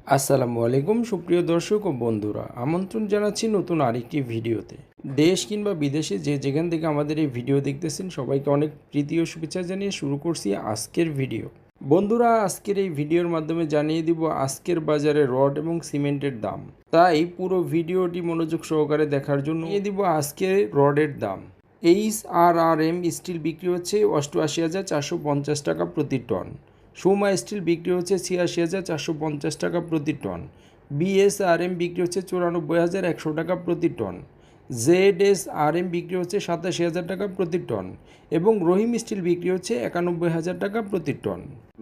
আসসালামু আলাইকুম সুপ্রিয় দর্শক ও বন্ধুরা, আমন্ত্রণ জানাচ্ছি নতুন আরেকটি ভিডিওতে। দেশ কিংবা বিদেশে যে যেখান থেকে আমাদের এই ভিডিও দেখতেছেন সবাইকে অনেক প্রীতি ও শুভেচ্ছা জানিয়ে শুরু করছি আজকের ভিডিও। বন্ধুরা, আজকের এই ভিডিওর মাধ্যমে জানিয়ে দিব আজকের বাজারে রড এবং সিমেন্টের দাম। তাই পুরো ভিডিওটি মনোযোগ সহকারে দেখার জন্য দিব আজকের রডের দাম। HRRM স্টিল বিক্রি হচ্ছে 88,450 টাকা প্রতি টন। সোমা স্টিল বিক্রি হচ্ছে 86,450 টাকা প্রতি টন। BSRM বিক্রি হচ্ছে 94,100 টাকা প্রতি টন। ZSRM বিক্রি হচ্ছে 87,000 টাকা প্রতি টন এবং রহিম স্টিল বিক্রি হচ্ছে 91,000 টাকা প্রতি টন।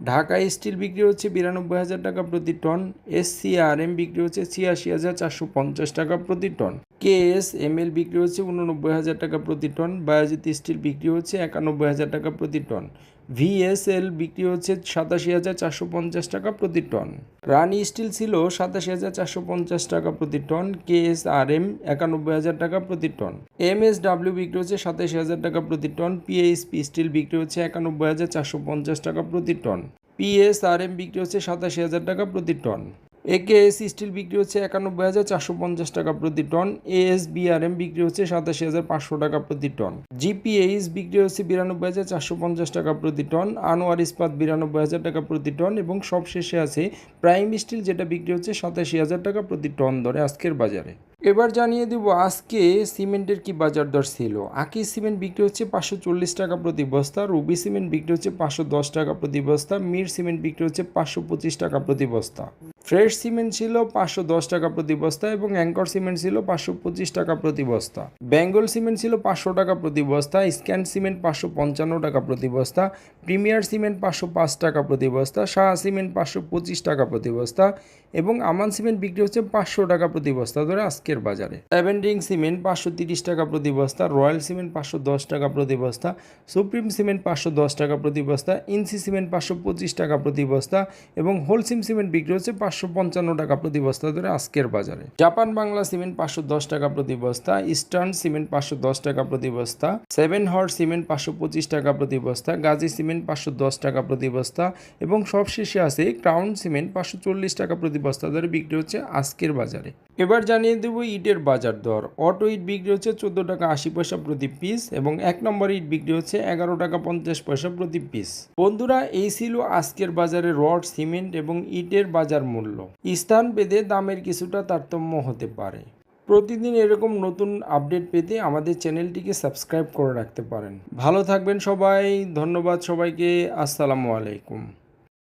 ঢাকা স্টিল বিক্রি হচ্ছে 92,000 টাকা প্রতি টন। SCRM বিক্রি হচ্ছে 86,450 টাকা প্রতি টন। KSML বিক্রি হচ্ছে 89,000 টাকা প্রতি টন। বায়োজিৎ স্টিল বিক্রি হচ্ছে 91,000 টাকা প্রতি টন। VSL বিক্রি হচ্ছে 87,450 টাকা প্রতি টন। রানি স্টিল ছিল 87,450 টাকা প্রতি টন। KSRM 91,000 টাকা প্রতি টন। MSW বিক্রি হচ্ছে 27,000 টাকা প্রতি টন। PSP স্টিল বিক্রি হচ্ছে 91,450 টাকা প্রতি টন। PSRM বিক্রি হচ্ছে 87,000 টাকা প্রতি টন। AKS স্টিল বিক্রি হচ্ছে 91,450 টাকা প্রতি টন। ASBRM বিক্রি হচ্ছে 87,500 টাকা প্রতি টন। GPH বিক্রি হচ্ছে 92,450 টাকা প্রতি টন। আনোয়ার ইস্পাত 92,000 টাকা প্রতি টন এবং সবশেষে আছে প্রাইম স্টিল, যেটা বিক্রি হচ্ছে 87,000 টাকা প্রতি টন দরে আজকের বাজারে। এবার জানিয়ে দেব আজকে সিমেন্টের কি বাজার দর ছিল। আকি সিমেন্ট বিক্রি হচ্ছে 540 টাকা প্রতি বস্তা। রুবি সিমেন্ট বিক্রি হচ্ছে 510 টাকা প্রতি বস্তা। মির সিমেন্ট বিক্রি হচ্ছে 525 টাকা প্রতি বস্তা। ফ্রেশ সিমেন্ট ছিল 510 টাকা প্রতি বস্তা এবং অ্যাঙ্কর সিমেন্ট ছিল 525 টাকা প্রতি বস্তা। বেঙ্গল সিমেন্ট ছিল 500 টাকা প্রতি বস্তা। স্ক্যান সিমেন্ট 555 টাকা প্রতি বস্তা। প্রিমিয়ার সিমেন্ট 505 টাকা প্রতি বস্তা। শাহ সিমেন্ট 525 টাকা প্রতি বস্তা এবং আমান সিমেন্ট বিক্রি হচ্ছে 500 টাকা প্রতি বস্তা ধরে আজকের বাজারে। সেভেন্টিং সিমেন্ট 530 টাকা প্রতি বস্তা। রয়্যাল সিমেন্ট 510 টাকা প্রতি বস্তা। সুপ্রিম সিমেন্ট 510 টাকা প্রতি বস্তা। ইনসি সিমেন্ট 525 টাকা প্রতি বস্তা এবং হোলসিম সিমেন্ট বিক্রি হচ্ছে 555 টাকা প্রতি বস্তা ধরে আজকের বাজারে। জাপান বাংলা সিমেন্ট 510 টাকা প্রতি বস্তা। ইস্টার্ন সিমেন্ট 510 টাকা প্রতি বস্তা। সেভেন হর্স সিমেন্ট 525 টাকা প্রতি বস্তা। গাজী সিমেন্ট 510 টাকা প্রতি বস্তা এবং সবশেষে আছে ক্রাউন সিমেন্ট 540 টাকা প্রতি বস্তা ধরে বিক্রি হচ্ছে আজকের বাজারে। এবার জানিয়ে দেব ইটের বাজার দর। অটো ইট বিক্রি হচ্ছে 14 টাকা 80 পয়সা প্রতি পিস এবং 1 নম্বর ইট বিক্রি হচ্ছে 11 টাকা 50 পয়সা প্রতি পিস। বন্ধুরা, এই ছিল আজকের বাজারে রড, সিমেন্ট এবং ইটের বাজার মূল্য। স্থান ভেদে দামের কিছুটা তারতম্য হতে পারে। প্রতিদিন এরকম নতুন আপডেট পেতে আমাদের চ্যানেলটিকে সাবস্ক্রাইব করে রাখতে পারেন। ভালো থাকবেন সবাই। ধন্যবাদ সবাইকে। আসসালামু আলাইকুম।